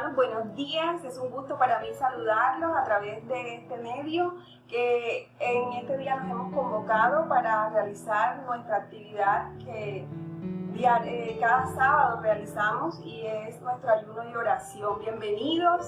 hermanos, buenos días. Es un gusto para mí saludarlos a través de este medio, que en este día nos hemos convocado para realizar nuestra actividad que cada sábado realizamos, y es nuestro ayuno y oración. Bienvenidos.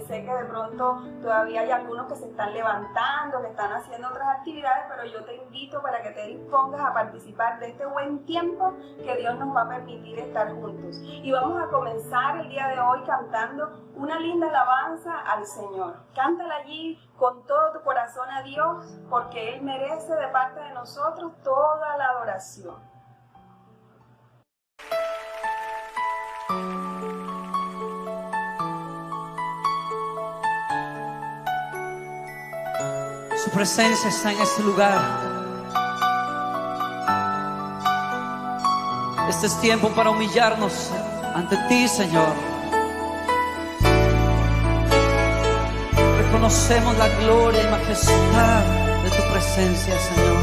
Sé que de pronto todavía hay algunos que se están levantando, que están haciendo otras actividades, pero yo te invito para que te dispongas a participar de este buen tiempo que Dios nos va a permitir estar juntos. Y vamos a comenzar el día de hoy cantando una linda alabanza al Señor. Cántala allí con todo tu corazón a Dios, porque Él merece de parte de nosotros toda la adoración. Su presencia está en este lugar. Este es tiempo para humillarnos ante ti, Señor. Reconocemos la gloria y majestad de tu presencia, Señor.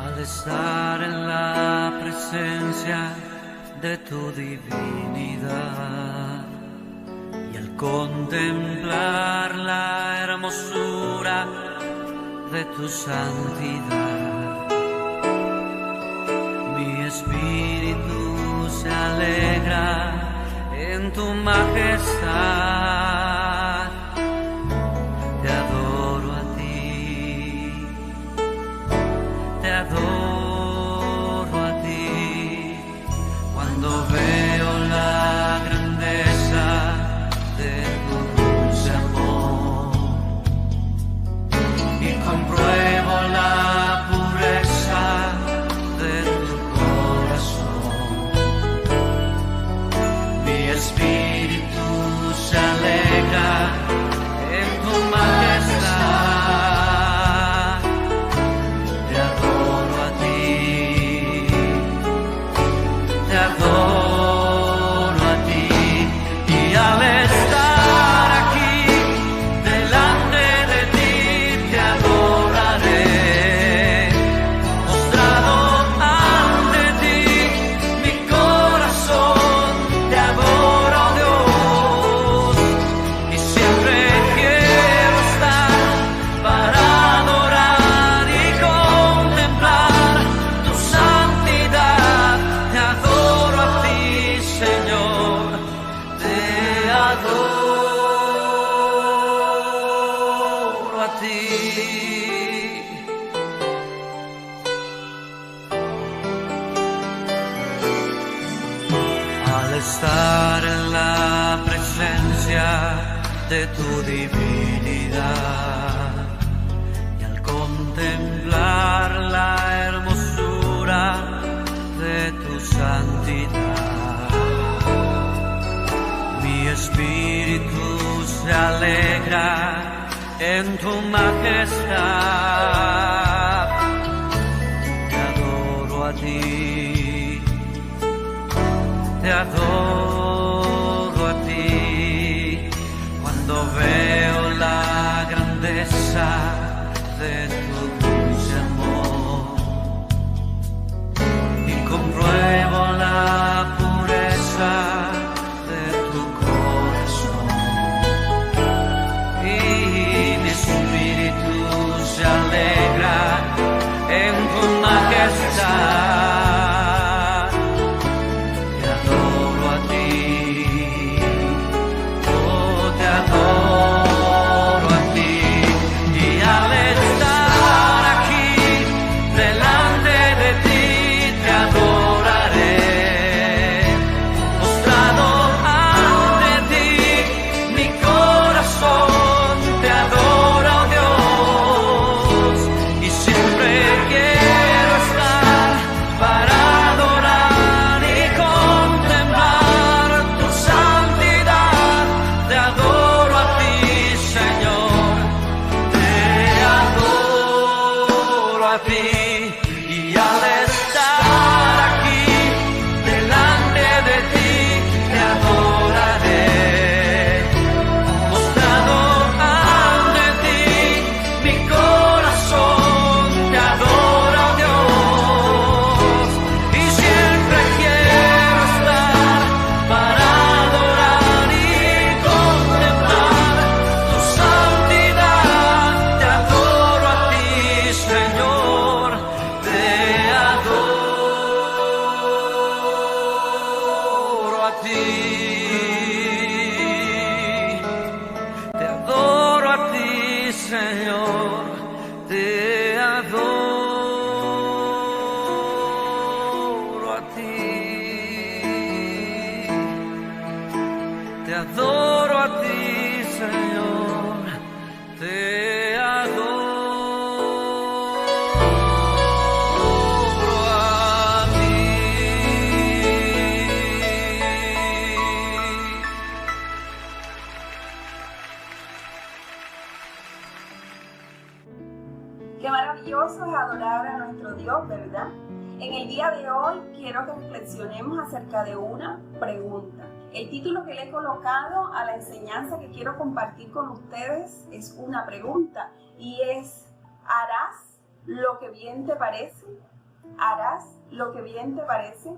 Al estar en la presencia de tu divinidad y al contemplar la hermosura de tu santidad, mi espíritu se alegra en tu majestad. Te adoro a ti, te adoro a ti, cuando veo la grandeza de tu dulce amor y compruebo la pureza de tu corazón. Mi espíritu se alegra en tu majestad. Te adoro a ti, te adoro a ti, y al estar aquí delante de ti te adoraré, postrado ante ti, mi corazón te adora, oh Dios, y siempre quiero estar para adorar y contemplar tu santidad. Te adoro a ti, Señor, te adoro a ti. Al estar en la presencia de tu divinidad y al contemplar la hermosura de tu santidad, mi espíritu se alegra en tu majestad. Te adoro a ti, te adoro a ti, cuando veo la grandeza de tu dulce amor y compruebo la pureza de tu corazón, y mi espíritu se alegra en tu majestad. Te adoro a ti, oh, te adoro a ti, y al estar ti, te adoro a ti, Señor, te adoro a ti, te adoro a ti, Señor, te adoro. Qué maravilloso es adorar a nuestro Dios, ¿verdad? En el día de hoy quiero que reflexionemos acerca de una pregunta. El título que le he colocado a la enseñanza que quiero compartir con ustedes es una pregunta y es: ¿harás lo que bien te parece? ¿Harás lo que bien te parece?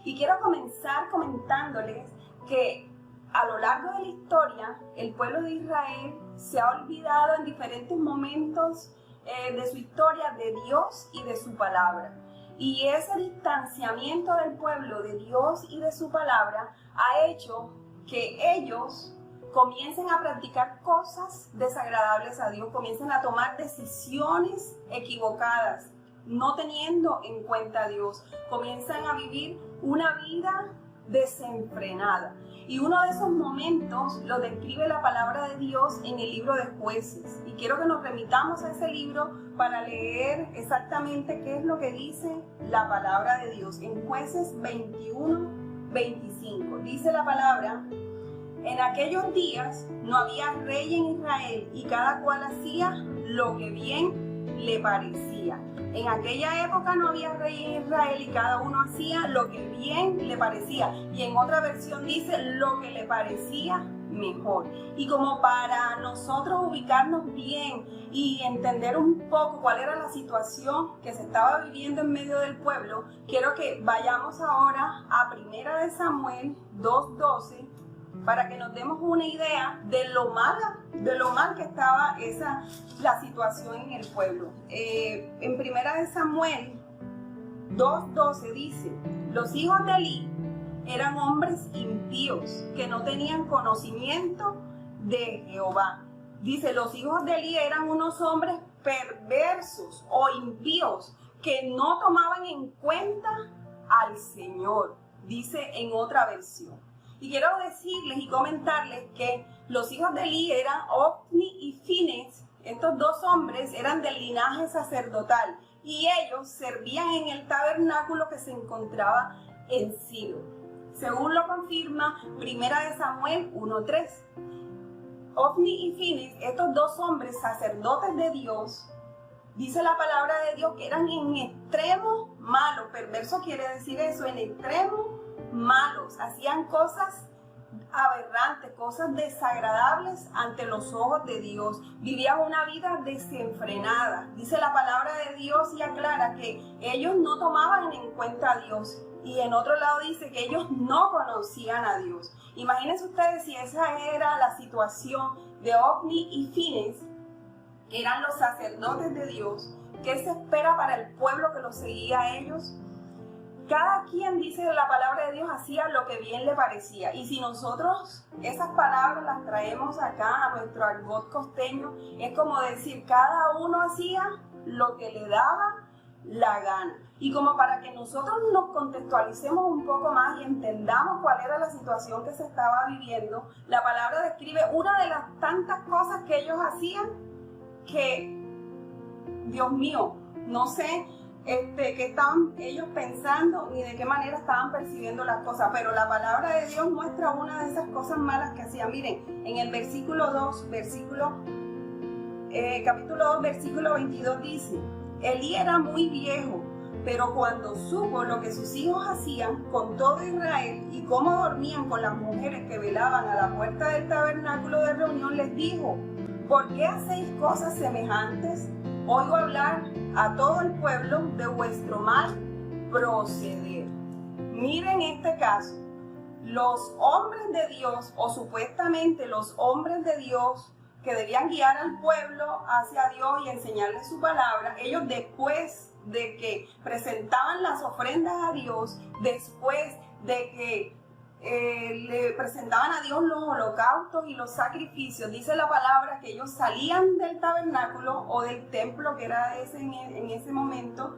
Y quiero comenzar comentándoles que a lo largo de la historia el pueblo de Israel se ha olvidado en diferentes momentos de su historia de Dios y de su palabra. Y ese distanciamiento del pueblo de Dios y de su palabra ha hecho que ellos comiencen a practicar cosas desagradables a Dios, comiencen a tomar decisiones equivocadas, no teniendo en cuenta a Dios, comienzan a vivir una vida desenfrenada. Y uno de esos momentos lo describe la palabra de Dios en el libro de Jueces. Y quiero que nos remitamos a ese libro para leer exactamente qué es lo que dice la palabra de Dios. En Jueces 21-25 dice la palabra: en aquellos días no había rey en Israel y cada cual hacía lo que bien le parecía. En aquella época no había rey en Israel y cada uno hacía lo que bien le parecía. Y en otra versión dice lo que le parecía mejor. Y como para nosotros ubicarnos bien y entender un poco cuál era la situación que se estaba viviendo en medio del pueblo, quiero que vayamos ahora a 1 Samuel 2:12 para que nos demos una idea de lo mal que estaba la situación en el pueblo. En 1 Samuel 2:12 dice: los hijos de Elí eran hombres impíos que no tenían conocimiento de Jehová. Dice, los hijos de Elí eran unos hombres perversos o impíos que no tomaban en cuenta al Señor, dice en otra versión. Y quiero decirles y comentarles que los hijos de Elí eran Ofni y Fines. Estos dos hombres eran del linaje sacerdotal y ellos servían en el tabernáculo que se encontraba en Silo, según lo confirma 1 Samuel 1:3. Ofni y Fines, estos dos hombres sacerdotes de Dios, dice la palabra de Dios que eran en extremo malos. Perverso quiere decir eso, en extremo malos, hacían cosas aberrantes, cosas desagradables ante los ojos de Dios, vivían una vida desenfrenada. Dice la palabra de Dios y aclara que ellos no tomaban en cuenta a Dios, y en otro lado dice que ellos no conocían a Dios. Imagínense ustedes si esa era la situación de Ofni y Fines, que eran los sacerdotes de Dios. ¿Qué se espera para el pueblo que los seguía a ellos? Cada quien, dice la palabra de Dios, hacía lo que bien le parecía. Y si nosotros esas palabras las traemos acá a nuestro argot costeño, es como decir, cada uno hacía lo que le daba la gana. Y como para que nosotros nos contextualicemos un poco más y entendamos cuál era la situación que se estaba viviendo, la palabra describe una de las tantas cosas que ellos hacían que, Dios mío, no sé qué estaban ellos pensando ni de qué manera estaban percibiendo las cosas, pero la palabra de Dios muestra una de esas cosas malas que hacían. Miren, en el capítulo 2, versículo 22 dice: Elí era muy viejo, pero cuando supo lo que sus hijos hacían con todo Israel y cómo dormían con las mujeres que velaban a la puerta del tabernáculo de reunión, les dijo: ¿por qué hacéis cosas semejantes? Oigo hablar a todo el pueblo de vuestro mal proceder. Miren este caso. Los hombres de Dios, o supuestamente los hombres de Dios, que debían guiar al pueblo hacia Dios y enseñarles su palabra, ellos después de que presentaban las ofrendas a Dios, después de que le presentaban a Dios los holocaustos y los sacrificios. Dice la palabra que ellos salían del tabernáculo o del templo que era en ese momento,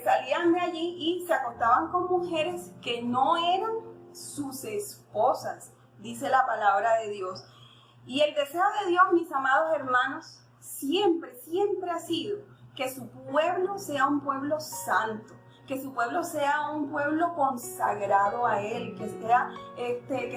salían de allí y se acostaban con mujeres que no eran sus esposas, dice la palabra de Dios. Y el deseo de Dios, mis amados hermanos, siempre ha sido que su pueblo sea un pueblo santo, que su pueblo sea un pueblo consagrado a Él, que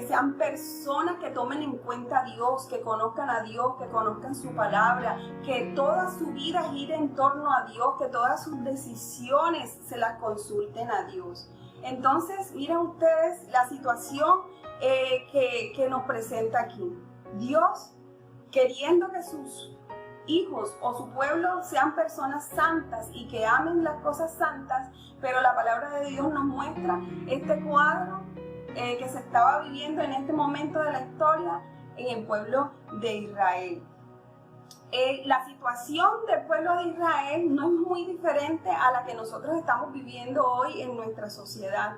sean personas que tomen en cuenta a Dios, que conozcan a Dios, que conozcan su palabra, que toda su vida gire en torno a Dios, que todas sus decisiones se las consulten a Dios. Entonces, miren ustedes la situación que nos presenta aquí. Dios, queriendo que sus hijos o su pueblo sean personas santas y que amen las cosas santas, pero la palabra de Dios nos muestra este cuadro que se estaba viviendo en este momento de la historia en el pueblo de Israel. La situación del pueblo de Israel no es muy diferente a la que nosotros estamos viviendo hoy en nuestra sociedad.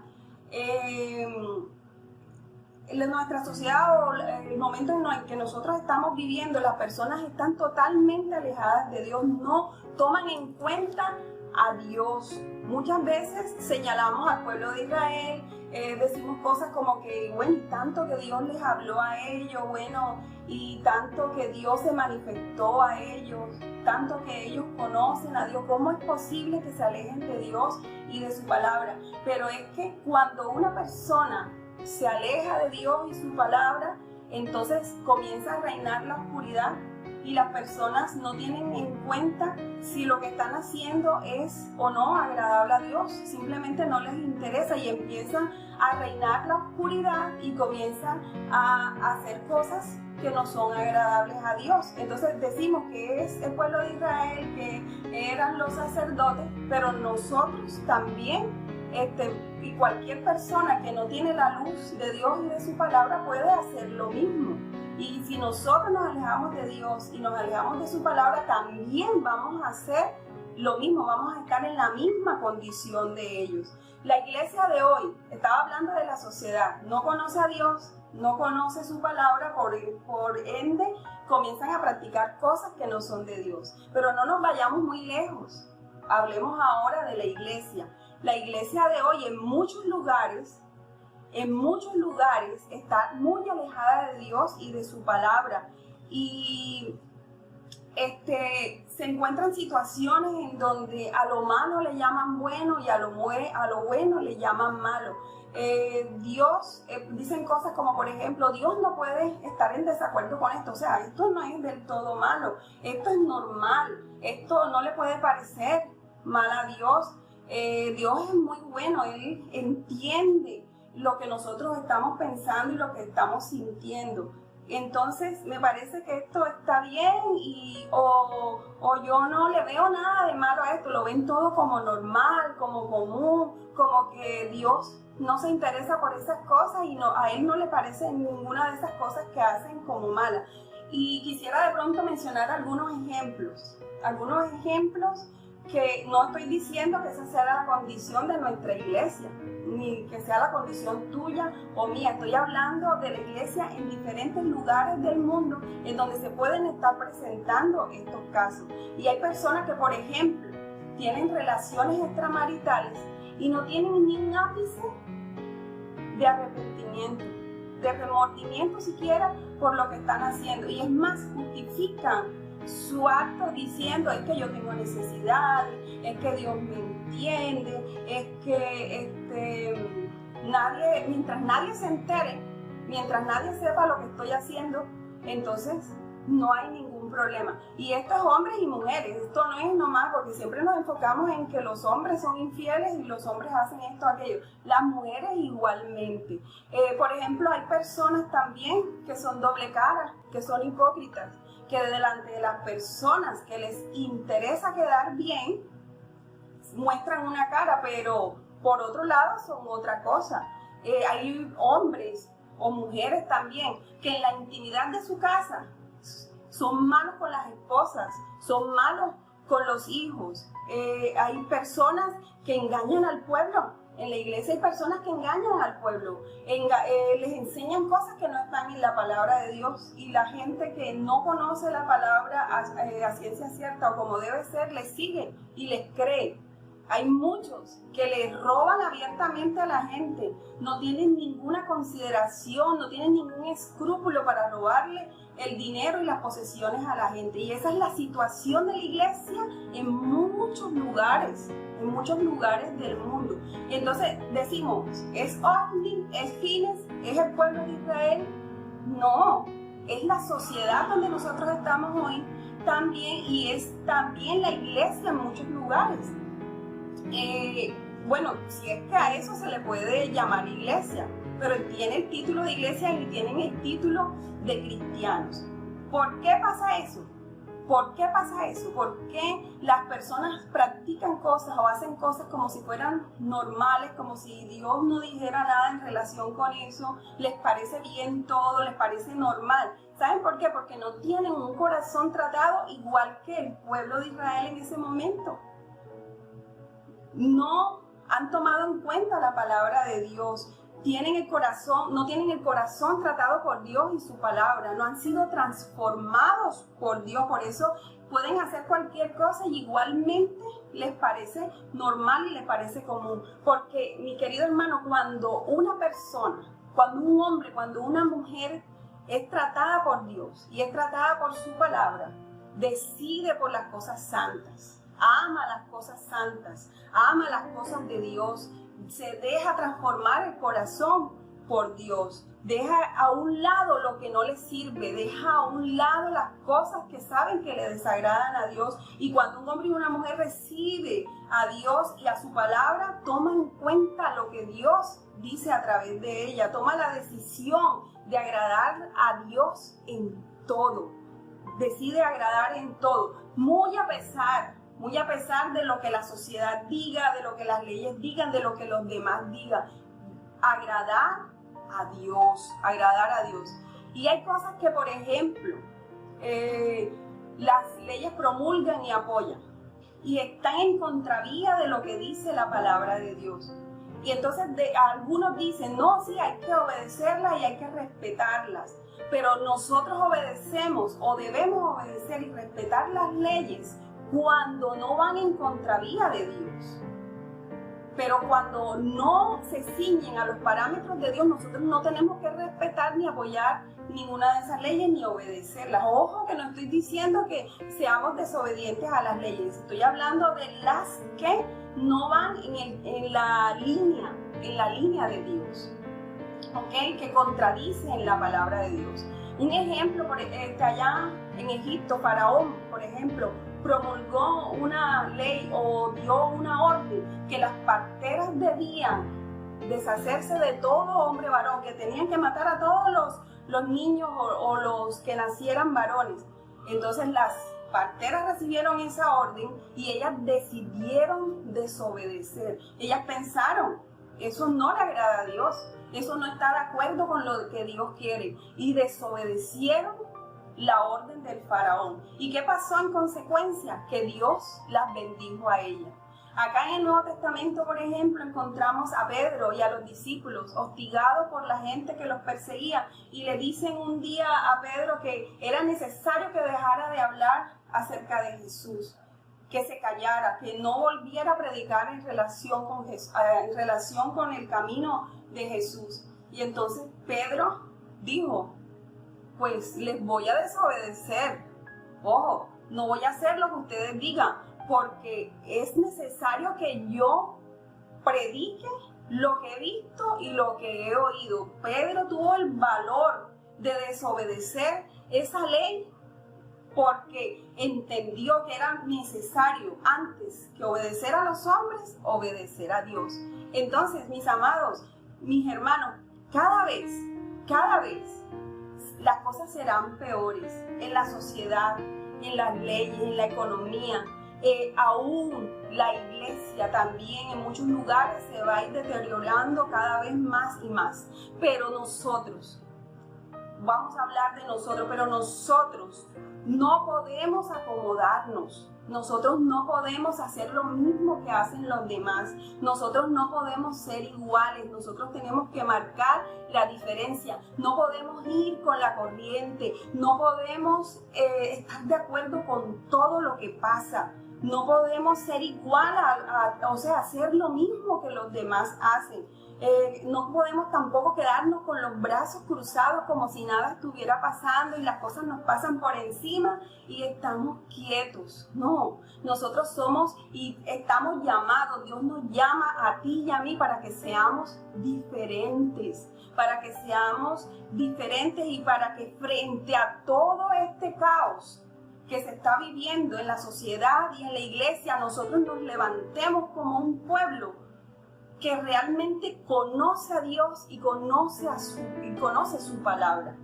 En nuestra sociedad o el momento en el que nosotros estamos viviendo, las personas están totalmente alejadas de Dios, no toman en cuenta a Dios. Muchas veces señalamos al pueblo de Israel, decimos cosas como que, bueno, tanto que Dios les habló a ellos, bueno, y tanto que Dios se manifestó a ellos, tanto que ellos conocen a Dios. ¿Cómo es posible que se alejen de Dios y de su palabra? Pero es que cuando una persona se aleja de Dios y su palabra, entonces comienza a reinar la oscuridad y las personas no tienen en cuenta si lo que están haciendo es o no agradable a Dios. Simplemente no les interesa y empiezan a reinar la oscuridad y comienzan a hacer cosas que no son agradables a Dios. Entonces decimos que es el pueblo de Israel, que eran los sacerdotes, pero nosotros también, y cualquier persona que no tiene la luz de Dios y de su palabra puede hacer lo mismo. Y si nosotros nos alejamos de Dios y nos alejamos de su palabra, también vamos a hacer lo mismo, vamos a estar en la misma condición de ellos. La iglesia de hoy, estaba hablando de la sociedad, no conoce a Dios, no conoce su palabra, por ende comienzan a practicar cosas que no son de Dios. Pero no nos vayamos muy lejos, hablemos ahora de la iglesia. La iglesia de hoy en muchos lugares está muy alejada de Dios y de su palabra. Y se encuentran situaciones en donde a lo malo le llaman bueno y a lo bueno le llaman malo. Dicen cosas como, por ejemplo, Dios no puede estar en desacuerdo con esto. O sea, esto no es del todo malo, esto es normal, esto no le puede parecer mal a Dios. Dios es muy bueno, Él entiende lo que nosotros estamos pensando y lo que estamos sintiendo. Entonces me parece que esto está bien o yo no le veo nada de malo a esto, lo ven todo como normal, como común, como que Dios no se interesa por esas cosas y a Él no le parece ninguna de esas cosas que hacen como malas. Y quisiera de pronto mencionar algunos ejemplos que no estoy diciendo que esa sea la condición de nuestra iglesia, ni que sea la condición tuya o mía. Estoy hablando de la iglesia en diferentes lugares del mundo en donde se pueden estar presentando estos casos. Y hay personas que, por ejemplo, tienen relaciones extramaritales y no tienen ni un ápice de arrepentimiento, de remordimiento siquiera por lo que están haciendo. Y es más, justifican su acto diciendo, es que yo tengo necesidad, es que Dios me entiende, es que mientras nadie se entere, mientras nadie sepa lo que estoy haciendo, entonces no hay ningún problema. Y esto es hombres y mujeres, esto no es nomás porque siempre nos enfocamos en que los hombres son infieles y los hombres hacen esto o aquello, las mujeres igualmente. Por ejemplo, hay personas también que son doble cara, que son hipócritas, que delante de las personas que les interesa quedar bien, muestran una cara, pero por otro lado son otra cosa. Hay hombres o mujeres también que en la intimidad de su casa son malos con las esposas, son malos con los hijos. Hay personas que engañan al pueblo En la iglesia hay personas que engañan al pueblo, les enseñan cosas que no están en la palabra de Dios, y la gente que no conoce la palabra a ciencia cierta o como debe ser, les sigue y les cree. Hay muchos que les roban abiertamente a la gente, no tienen ninguna consideración, no tienen ningún escrúpulo para robarle el dinero y las posesiones a la gente. Y esa es la situación de la iglesia en muchos lugares del mundo. Entonces decimos, ¿es OVNI? ¿Es Fines? ¿Es el pueblo de Israel? No, es la sociedad donde nosotros estamos hoy también, y es también la iglesia en muchos lugares. Bueno, si es que a eso se le puede llamar iglesia, pero tiene el título de iglesia y tienen el título de cristianos. ¿Por qué pasa eso? ¿Por qué pasa eso? ¿Por qué las personas practican cosas o hacen cosas como si fueran normales, como si Dios no dijera nada en relación con eso? Les parece bien todo, les parece normal. ¿Saben por qué? Porque no tienen un corazón tratado igual que el pueblo de Israel en ese momento. No han tomado en cuenta la palabra de Dios. No tienen el corazón tratado por Dios y su palabra, no han sido transformados por Dios, por eso pueden hacer cualquier cosa y igualmente les parece normal y les parece común. Porque, mi querido hermano, cuando una persona, cuando un hombre, cuando una mujer es tratada por Dios y es tratada por su palabra, decide por las cosas santas, ama las cosas santas, ama las cosas de Dios, se deja transformar el corazón por Dios, deja a un lado lo que no le sirve, deja a un lado las cosas que saben que le desagradan a Dios. Y cuando un hombre y una mujer recibe a Dios y a su palabra, toma en cuenta lo que Dios dice a través de ella, toma la decisión de agradar a Dios en todo, decide agradar en todo, muy a pesar de lo que la sociedad diga, de lo que las leyes digan, de lo que los demás digan. Agradar a Dios. Y hay cosas que, por ejemplo, las leyes promulgan y apoyan, y están en contravía de lo que dice la palabra de Dios. Y entonces algunos dicen, no, sí, hay que obedecerlas y hay que respetarlas. Pero nosotros obedecemos o debemos obedecer y respetar las leyes cuando no van en contravía de Dios. Pero cuando no se ciñen a los parámetros de Dios, nosotros no tenemos que respetar ni apoyar ninguna de esas leyes ni obedecerlas. Ojo, que no estoy diciendo que seamos desobedientes a las leyes. Estoy hablando de las que no van en la línea de Dios, ¿ok? Que contradicen la palabra de Dios. Un ejemplo, allá en Egipto, Faraón, por ejemplo, promulgó una ley o dio una orden que las parteras debían deshacerse de todo hombre varón, que tenían que matar a todos los niños o los que nacieran varones. Entonces las parteras recibieron esa orden y ellas decidieron desobedecer. Ellas pensaron, eso no le agrada a Dios, eso no está de acuerdo con lo que Dios quiere, y desobedecieron la orden del faraón. ¿Y qué pasó en consecuencia? Que Dios las bendijo a ellas. Acá en el Nuevo Testamento, por ejemplo, encontramos a Pedro y a los discípulos hostigados por la gente que los perseguía, y le dicen un día a Pedro que era necesario que dejara de hablar acerca de Jesús, que se callara, que no volviera a predicar en relación con el camino de Jesús. Y entonces Pedro dijo, pues les voy a desobedecer. Ojo, no voy a hacer lo que ustedes digan, porque es necesario que yo predique lo que he visto y lo que he oído. Pedro tuvo el valor de desobedecer esa ley porque entendió que era necesario, antes que obedecer a los hombres, obedecer a Dios. Entonces, mis amados, mis hermanos, cada vez las cosas serán peores en la sociedad, en las leyes, en la economía. Aún la iglesia también en muchos lugares se va a ir deteriorando cada vez más y más. Pero nosotros, vamos a hablar de nosotros, pero nosotros no podemos acomodarnos Nosotros no podemos hacer lo mismo que hacen los demás. Nosotros no podemos ser iguales. Nosotros tenemos que marcar la diferencia. No podemos ir con la corriente. No podemos estar de acuerdo con todo lo que pasa. No podemos ser igual o sea, hacer lo mismo que los demás hacen. No podemos tampoco quedarnos con los brazos cruzados como si nada estuviera pasando y las cosas nos pasan por encima y estamos quietos. No, nosotros somos y estamos llamados, Dios nos llama a ti y a mí para que seamos diferentes, y para que frente a todo este caos que se está viviendo en la sociedad y en la iglesia, nosotros nos levantemos como un pueblo que realmente conoce a Dios y conoce su palabra.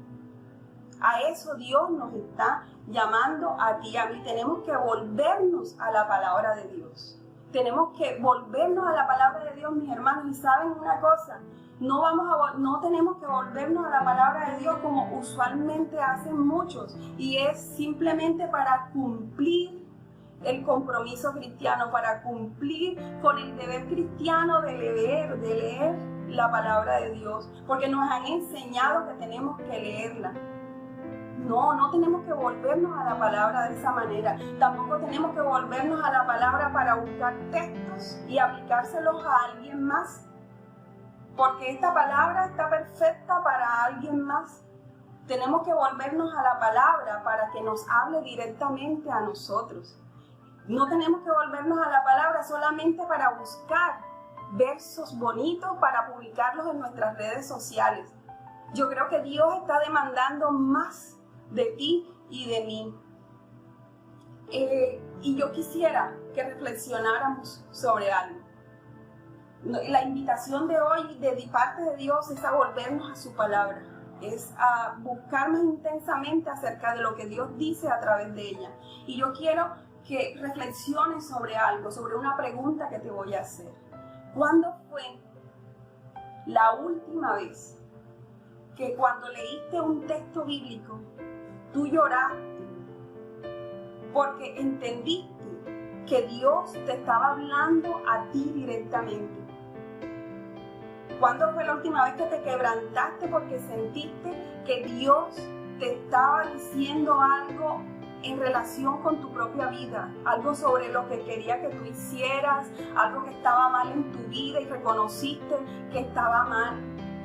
A eso Dios nos está llamando a ti y a mí. Tenemos que volvernos a la palabra de Dios. Tenemos que volvernos a la palabra de Dios, mis hermanos. Y saben una cosa, no tenemos que volvernos a la palabra de Dios como usualmente hacen muchos. Y es simplemente para cumplir el compromiso cristiano, para cumplir con el deber cristiano de leer la palabra de Dios, porque nos han enseñado que tenemos que leerla. No tenemos que volvernos a la palabra de esa manera. Tampoco tenemos que volvernos a la palabra para buscar textos y aplicárselos a alguien más, porque esta palabra está perfecta para alguien más. Tenemos que volvernos a la palabra para que nos hable directamente a nosotros. No tenemos que volvernos a la palabra solamente para buscar versos bonitos para publicarlos en nuestras redes sociales. Yo creo que Dios está demandando más de ti y de mí. Y yo quisiera que reflexionáramos sobre algo. La invitación de hoy de parte de Dios es a volvernos a su palabra. Es a buscar más intensamente acerca de lo que Dios dice a través de ella. Y yo quiero que reflexiones sobre algo, sobre una pregunta que te voy a hacer. ¿Cuándo fue la última vez que cuando leíste un texto bíblico, tú lloraste porque entendiste que Dios te estaba hablando a ti directamente? ¿Cuándo fue la última vez que te quebrantaste porque sentiste que Dios te estaba diciendo algo en relación con tu propia vida, algo sobre lo que quería que tú hicieras, algo que estaba mal en tu vida y reconociste que estaba mal,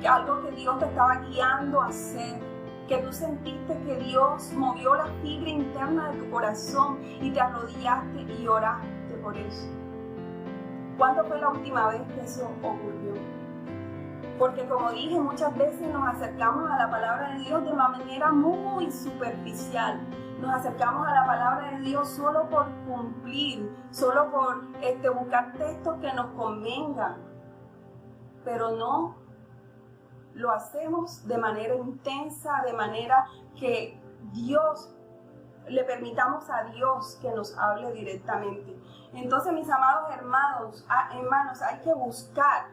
algo que Dios te estaba guiando a hacer, que tú sentiste que Dios movió la fibra interna de tu corazón y te arrodillaste y oraste por eso? ¿Cuándo fue la última vez que eso ocurrió? Porque como dije, muchas veces nos acercamos a la palabra de Dios de una manera muy superficial. Nos acercamos a la palabra de Dios solo por cumplir, solo por buscar textos que nos convengan. Pero no lo hacemos de manera intensa, de manera que le permitamos a Dios que nos hable directamente. Entonces, mis amados hermanos, hay que buscar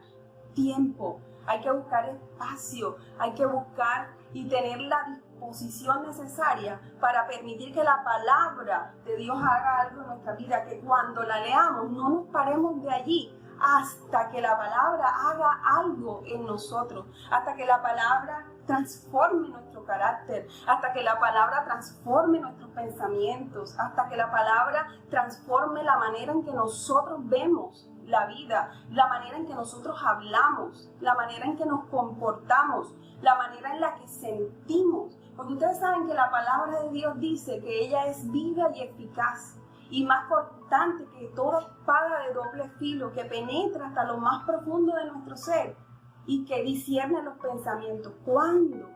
tiempo, hay que buscar espacio, hay que buscar y tener la disposición necesaria para permitir que la palabra de Dios haga algo en nuestra vida, que cuando la leamos no nos paremos de allí hasta que la palabra haga algo en nosotros, hasta que la palabra transforme nuestro carácter, hasta que la palabra transforme nuestros pensamientos, hasta que la palabra transforme la manera en que nosotros vemos la vida, la manera en que nosotros hablamos, la manera en que nos comportamos, la manera en la que sentimos. Porque ustedes saben que la palabra de Dios dice que ella es viva y eficaz y más cortante que toda espada de doble filo, que penetra hasta lo más profundo de nuestro ser y que discierne los pensamientos. ¿Cuándo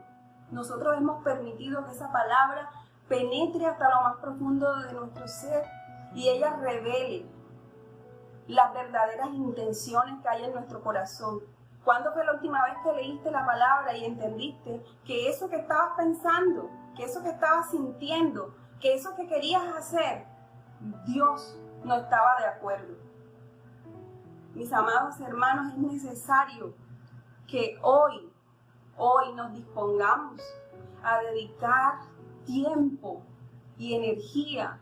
nosotros hemos permitido que esa palabra penetre hasta lo más profundo de nuestro ser y ella revele las verdaderas intenciones que hay en nuestro corazón? ¿Cuándo fue la última vez que leíste la palabra y entendiste que eso que estabas pensando, que eso que estabas sintiendo, que eso que querías hacer, Dios no estaba de acuerdo? Mis amados hermanos, es necesario que hoy nos dispongamos a dedicar tiempo y energía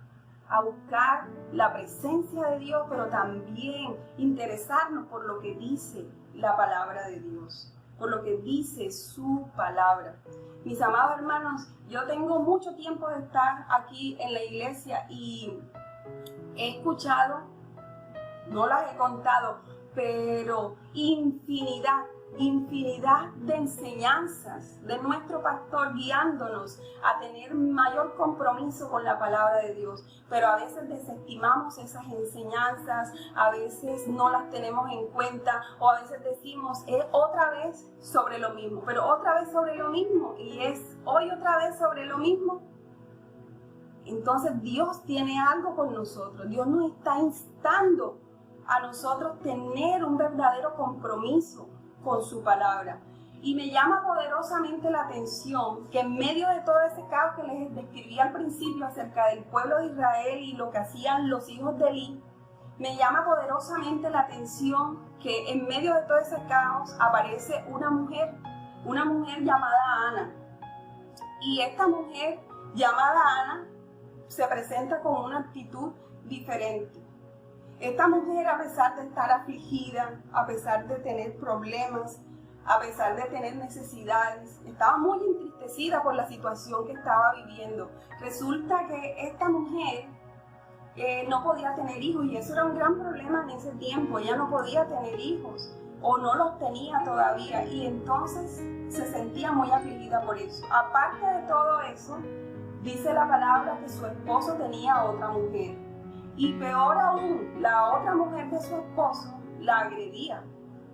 a buscar la presencia de Dios, pero también interesarnos por lo que dice la palabra de Dios, por lo que dice su palabra. Mis amados hermanos, yo tengo mucho tiempo de estar aquí en la iglesia y he escuchado, no las he contado, pero infinidad de enseñanzas de nuestro pastor guiándonos a tener mayor compromiso con la palabra de Dios. Pero a veces desestimamos esas enseñanzas, a veces no las tenemos en cuenta, o a veces decimos, es otra vez sobre lo mismo, pero otra vez sobre lo mismo, y es hoy otra vez sobre lo mismo. Entonces Dios tiene algo con nosotros, Dios nos está instando a nosotros tener un verdadero compromiso con su palabra. Y me llama poderosamente la atención que en medio de todo ese caos que les describí al principio acerca del pueblo de Israel y lo que hacían los hijos de Elí, me llama poderosamente la atención que en medio de todo ese caos aparece una mujer llamada Ana. Y esta mujer llamada Ana se presenta con una actitud diferente. Esta mujer, a pesar de estar afligida, a pesar de tener problemas, a pesar de tener necesidades, estaba muy entristecida por la situación que estaba viviendo. Resulta que esta mujer no podía tener hijos, y eso era un gran problema en ese tiempo. Ella no podía tener hijos o no los tenía todavía, y entonces se sentía muy afligida por eso. Aparte de todo eso, dice la palabra que su esposo tenía otra mujer. Y peor aún, la otra mujer de su esposo la agredía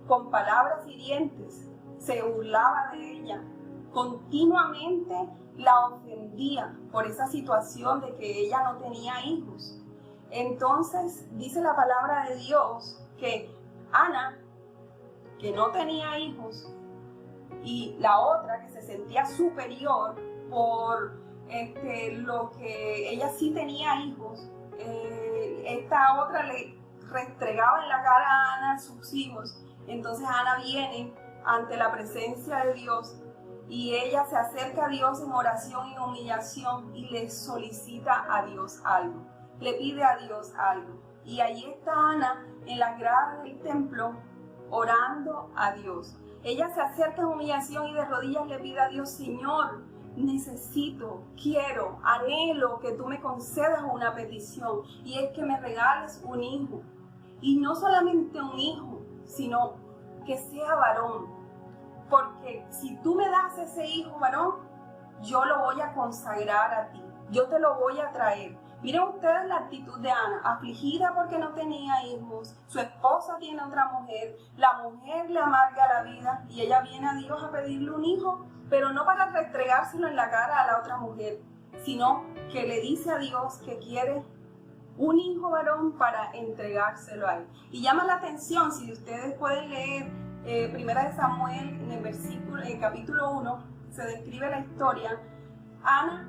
con palabras hirientes, se burlaba de ella, continuamente la ofendía por esa situación de que ella no tenía hijos. Entonces dice la palabra de Dios que Ana, que no tenía hijos, y la otra que se sentía superior por lo que ella sí tenía hijos, esta otra le restregaba en la cara a Ana sus hijos. Entonces Ana viene ante la presencia de Dios y ella se acerca a Dios en oración y humillación y le solicita a Dios algo, le pide a Dios algo. Y allí está Ana en las gradas del templo orando a Dios. Ella se acerca en humillación y de rodillas le pide a Dios: Señor, necesito, quiero, anhelo que tú me concedas una petición, y es que me regales un hijo. Y no solamente un hijo, sino que sea varón. Porque si tú me das ese hijo varón, yo lo voy a consagrar a ti, yo te lo voy a traer. Miren ustedes la actitud de Ana, afligida porque no tenía hijos, su esposa tiene otra mujer, la mujer le amarga la vida y ella viene a Dios a pedirle un hijo, pero no para restregárselo en la cara a la otra mujer, sino que le dice a Dios que quiere un hijo varón para entregárselo a él. Y llama la atención, si ustedes pueden leer Primera de Samuel, en el capítulo 1, se describe la historia. Ana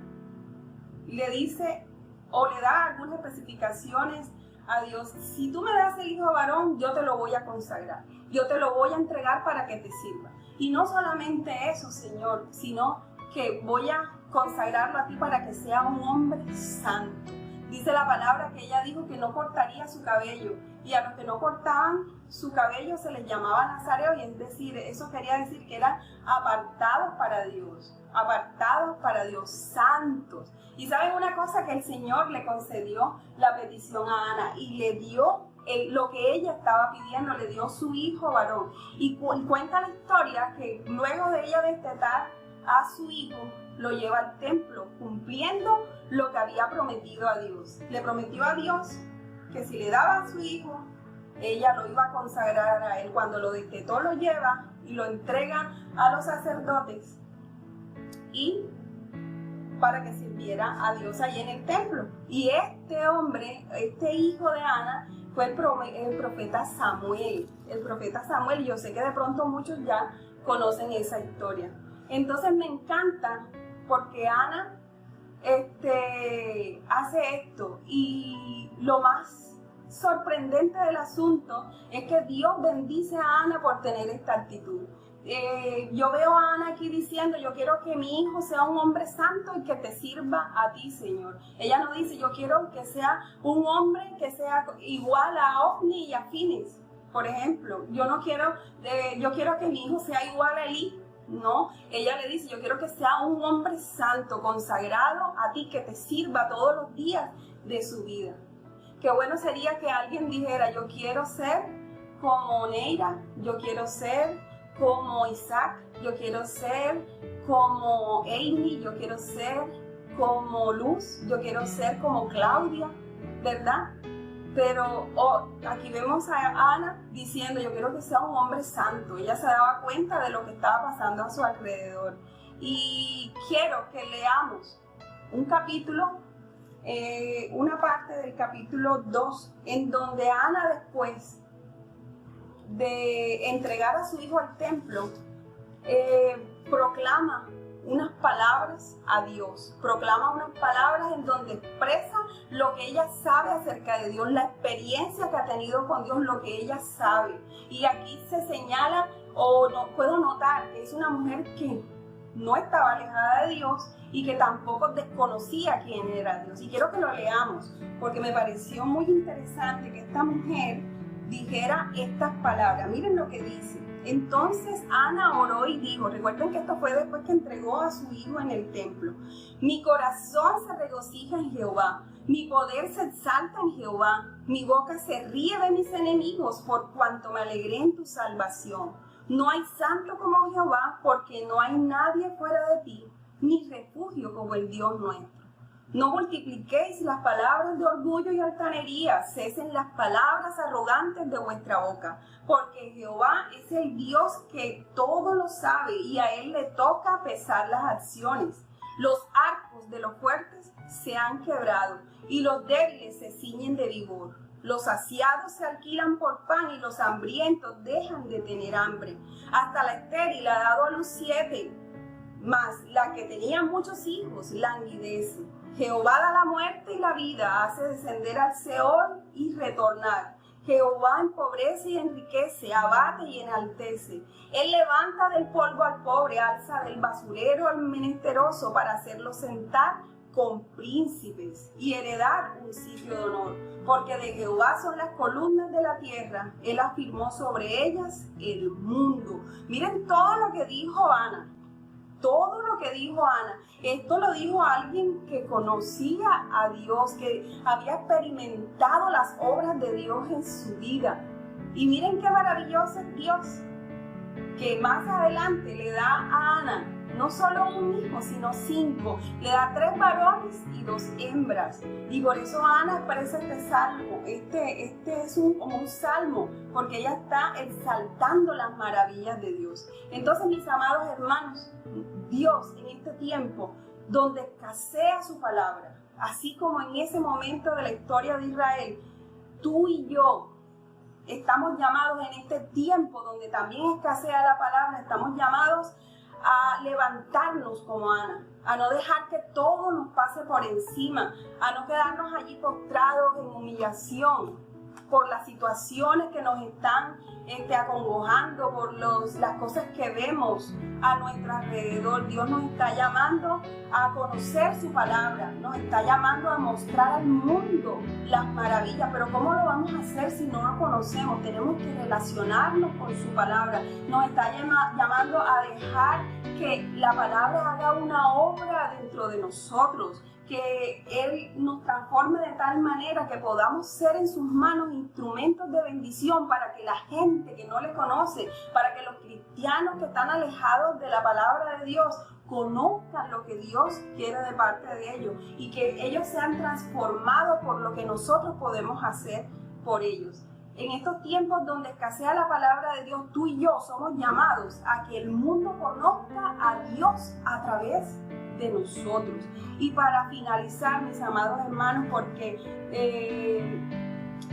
le dice o le da algunas especificaciones a Dios: si tú me das el hijo varón, yo te lo voy a consagrar, yo te lo voy a entregar para que te sirva. Y no solamente eso, Señor, sino que voy a consagrarlo a ti para que sea un hombre santo. Dice la palabra que ella dijo que no cortaría su cabello, y a los que no cortaban su cabello se les llamaba nazareo, y es decir, eso quería decir que eran apartados para Dios, santos. Y ¿saben una cosa? Que el Señor le concedió la petición a Ana y le dio lo que ella estaba pidiendo, le dio su hijo varón. Y cuenta la historia que luego de ella destetar a su hijo, lo lleva al templo, cumpliendo lo que había prometido a Dios. Le prometió a Dios que si le daba a su hijo, ella lo iba a consagrar a él. Cuando lo destetó, lo lleva y lo entrega a los sacerdotes y para que sirviera a Dios allí en el templo. Y este hombre, este hijo de Ana, fue el profeta Samuel. El profeta Samuel, yo sé que de pronto muchos ya conocen esa historia. Entonces me encanta porque Ana hace esto, y lo más sorprendente del asunto es que Dios bendice a Ana por tener esta actitud. yo veo a Ana aquí diciendo, yo quiero que mi hijo sea un hombre santo y que te sirva a ti, Señor. Ella no dice, yo quiero que sea un hombre que sea igual a Ofni y a Finis, por ejemplo. Yo quiero que mi hijo sea igual a Elí. No, ella le dice, yo quiero que sea un hombre santo, consagrado a ti, que te sirva todos los días de su vida. Qué bueno sería que alguien dijera, yo quiero ser como Neira, yo quiero ser como Isaac, yo quiero ser como Amy, yo quiero ser como Luz, yo quiero ser como Claudia, ¿verdad? Pero aquí vemos a Ana diciendo, yo quiero que sea un hombre santo. Ella se daba cuenta de lo que estaba pasando a su alrededor. Y quiero que leamos un capítulo, una parte del capítulo 2, en donde Ana, después de entregar a su hijo al templo, proclama unas palabras a Dios, proclama unas palabras en donde expresa lo que ella sabe acerca de Dios, la experiencia que ha tenido con Dios, lo que ella sabe. Y aquí se señala, puedo notar que es una mujer que no estaba alejada de Dios y que tampoco desconocía quién era Dios. Y quiero que lo leamos, porque me pareció muy interesante que esta mujer dijera estas palabras. Miren lo que dice. Entonces Ana oró y dijo, recuerden que esto fue después que entregó a su hijo en el templo, mi corazón se regocija en Jehová, mi poder se exalta en Jehová, mi boca se ríe de mis enemigos por cuanto me alegré en tu salvación. No hay santo como Jehová, porque no hay nadie fuera de ti, ni refugio como el Dios nuestro. No multipliquéis las palabras de orgullo y altanería, cesen las palabras arrogantes de vuestra boca, porque Jehová es el Dios que todo lo sabe y a él le toca pesar las acciones. Los arcos de los fuertes se han quebrado y los débiles se ciñen de vigor. Los saciados se alquilan por pan y los hambrientos dejan de tener hambre. Hasta la estéril ha dado a luz 7, mas la que tenía muchos hijos languidece. Jehová da la muerte y la vida, hace descender al Seol y retornar. Jehová empobrece y enriquece, abate y enaltece. Él levanta del polvo al pobre, alza del basurero al menesteroso para hacerlo sentar con príncipes y heredar un sitio de honor. Porque de Jehová son las columnas de la tierra, él afirmó sobre ellas el mundo. Miren todo lo que dijo Ana. Todo lo que dijo Ana, esto lo dijo alguien que conocía a Dios, que había experimentado las obras de Dios en su vida. Y miren qué maravilloso es Dios, que más adelante le da a Ana no solo un hijo, sino 5. Le da 3 varones y 2 hembras. Y por eso Ana expresa este salmo. Este es como un salmo, porque ella está exaltando las maravillas de Dios. Entonces, mis amados hermanos, Dios en este tiempo donde escasea su palabra, así como en ese momento de la historia de Israel, tú y yo estamos llamados en este tiempo donde también escasea la palabra, estamos llamados a levantarnos como Ana, a no dejar que todo nos pase por encima, a no quedarnos allí postrados en humillación por las situaciones que nos están acongojando, por las cosas que vemos a nuestro alrededor. Dios nos está llamando a conocer su palabra, nos está llamando a mostrar al mundo las maravillas, pero ¿cómo lo vamos a hacer si no lo conocemos? Tenemos que relacionarnos con su palabra. Nos está llamando a dejar que la palabra haga una obra dentro de nosotros, que Él nos transforme de tal manera que podamos ser en sus manos instrumentos de bendición para que la gente que no le conoce, para que los cristianos que están alejados de la palabra de Dios conozcan lo que Dios quiere de parte de ellos y que ellos sean transformados por lo que nosotros podemos hacer por ellos. En estos tiempos donde escasea la palabra de Dios, tú y yo somos llamados a que el mundo conozca a Dios a través de nosotros. Y para finalizar, mis amados hermanos, porque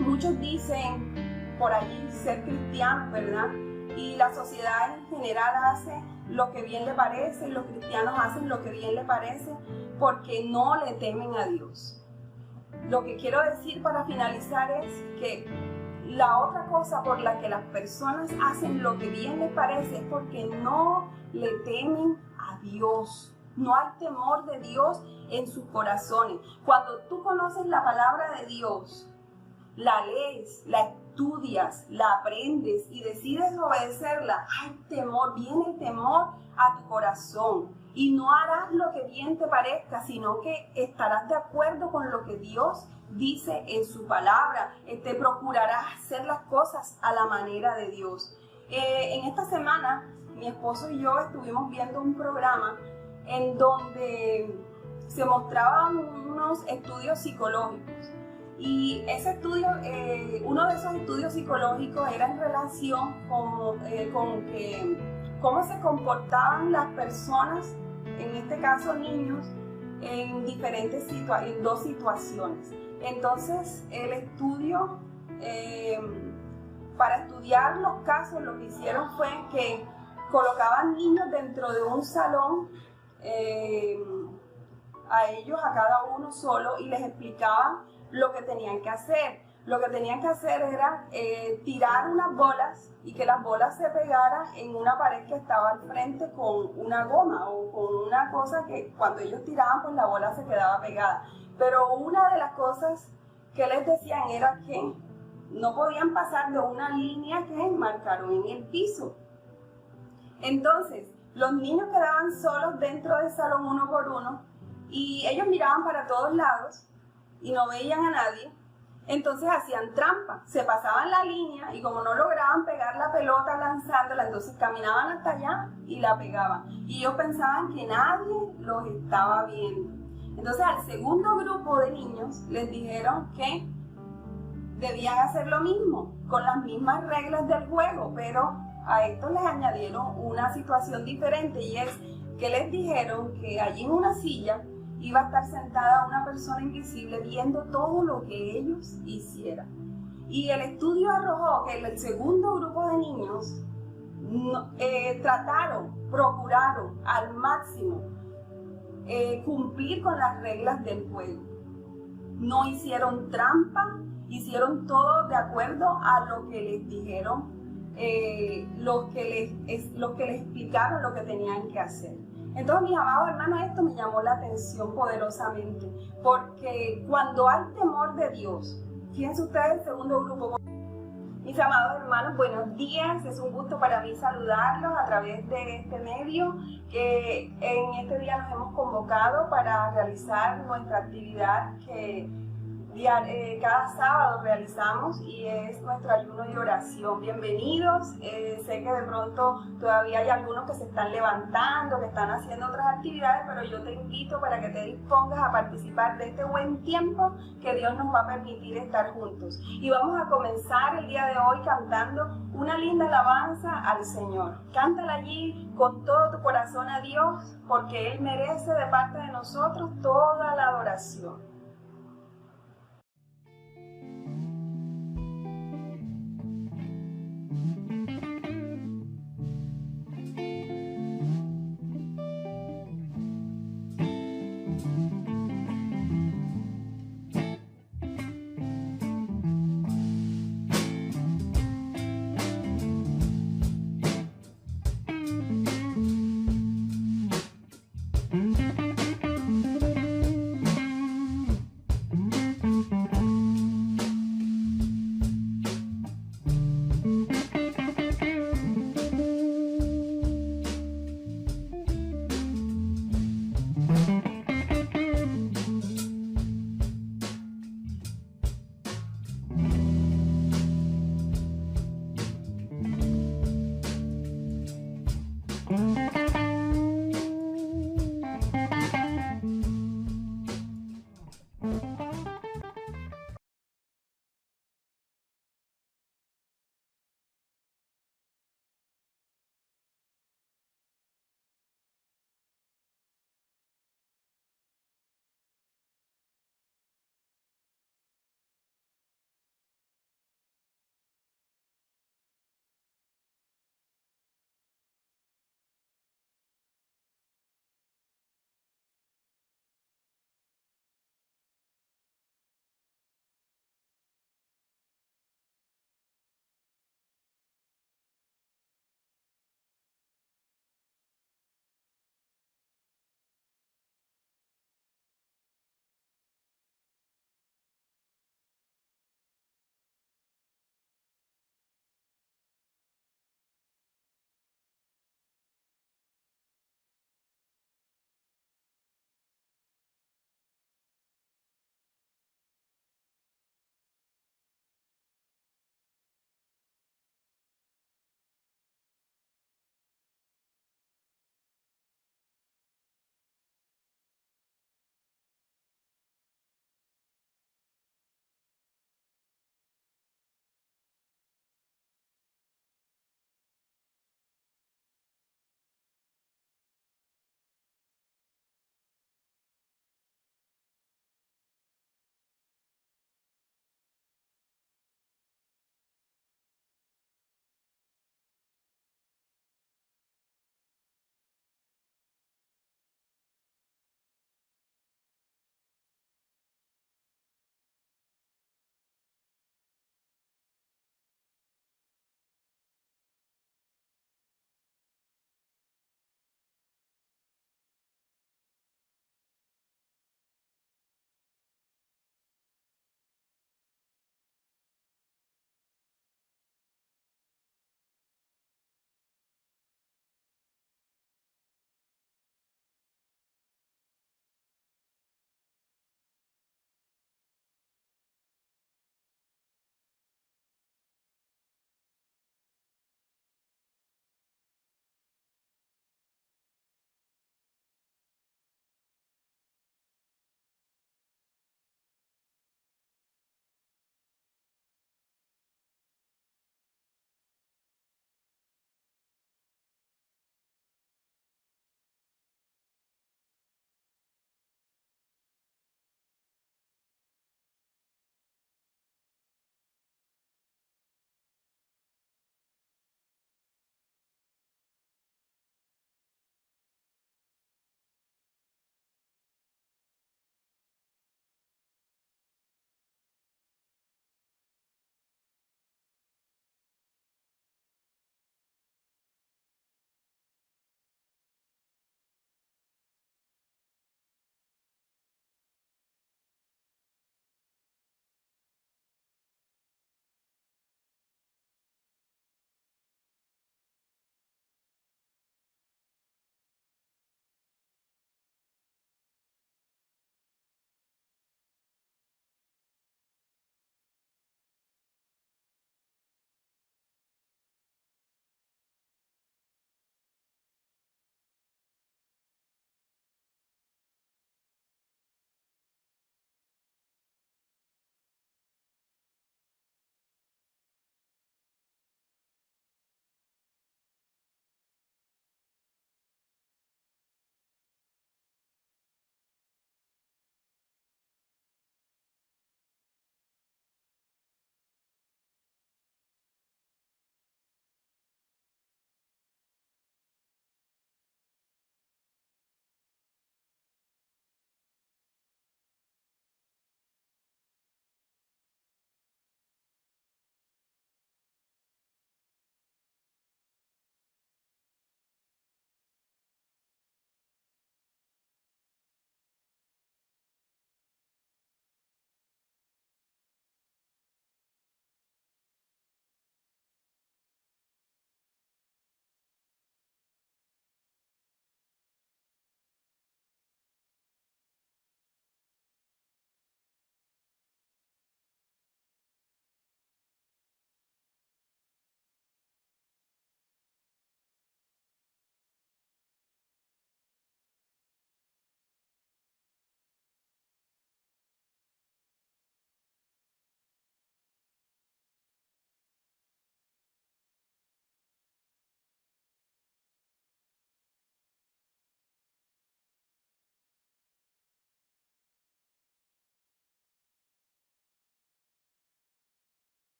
muchos dicen por allí ser cristianos, ¿verdad? Y la sociedad en general hace lo que bien le parece, y los cristianos hacen lo que bien le parece, porque no le temen a Dios. Lo que quiero decir para finalizar es que la otra cosa por la que las personas hacen lo que bien les parece es porque no le temen a Dios. No hay temor de Dios en sus corazones. Cuando tú conoces la palabra de Dios, la lees, la estudias, la aprendes y decides obedecerla, hay temor, viene el temor a tu corazón. Y no harás lo que bien te parezca, sino que estarás de acuerdo con lo que Dios dice en su palabra. Te procurarás hacer las cosas a la manera de Dios. En esta semana, mi esposo y yo estuvimos viendo un programa en donde se mostraban unos estudios psicológicos. Y ese estudio, uno de esos estudios psicológicos era en relación con cómo se comportaban las personas, en este caso niños, en dos situaciones. Entonces, el estudio, para estudiar los casos, lo que hicieron fue que colocaban niños dentro de un salón, a ellos, a cada uno solo, y les explicaban lo que tenían que hacer. Lo que tenían que hacer era tirar unas bolas y que las bolas se pegaran en una pared que estaba al frente con una goma o con una cosa que cuando ellos tiraban, pues la bola se quedaba pegada. Pero una de las cosas que les decían era que no podían pasar de una línea que marcaron en el piso. Entonces, los niños quedaban solos dentro del salón uno por uno y ellos miraban para todos lados y no veían a nadie. Entonces hacían trampa, se pasaban la línea y como no lograban pegar la pelota lanzándola, entonces caminaban hasta allá y la pegaban. Y ellos pensaban que nadie los estaba viendo. Entonces al segundo grupo de niños les dijeron que debían hacer lo mismo, con las mismas reglas del juego, pero a esto les añadieron una situación diferente y es que les dijeron que allí en una silla iba a estar sentada una persona invisible viendo todo lo que ellos hicieran. Y el estudio arrojó que el segundo grupo de niños procuraron al máximo cumplir con las reglas del juego. No hicieron trampa, hicieron todo de acuerdo a lo que les dijeron, los que les explicaron lo que tenían que hacer. Entonces, mis amados hermanos, esto me llamó la atención poderosamente, porque cuando hay temor de Dios, fíjense ustedes el segundo grupo. Mis amados hermanos, buenos días, es un gusto para mí saludarlos a través de este medio, que en este día nos hemos convocado para realizar nuestra actividad que cada sábado realizamos y es nuestro ayuno y oración. Bienvenidos, sé que de pronto todavía hay algunos que se están levantando, que están haciendo otras actividades, pero yo te invito para que te dispongas a participar de este buen tiempo que Dios nos va a permitir estar juntos. Y vamos a comenzar el día de hoy cantando una linda alabanza al Señor. Cántala allí con todo tu corazón a Dios, porque Él merece de parte de nosotros toda la adoración.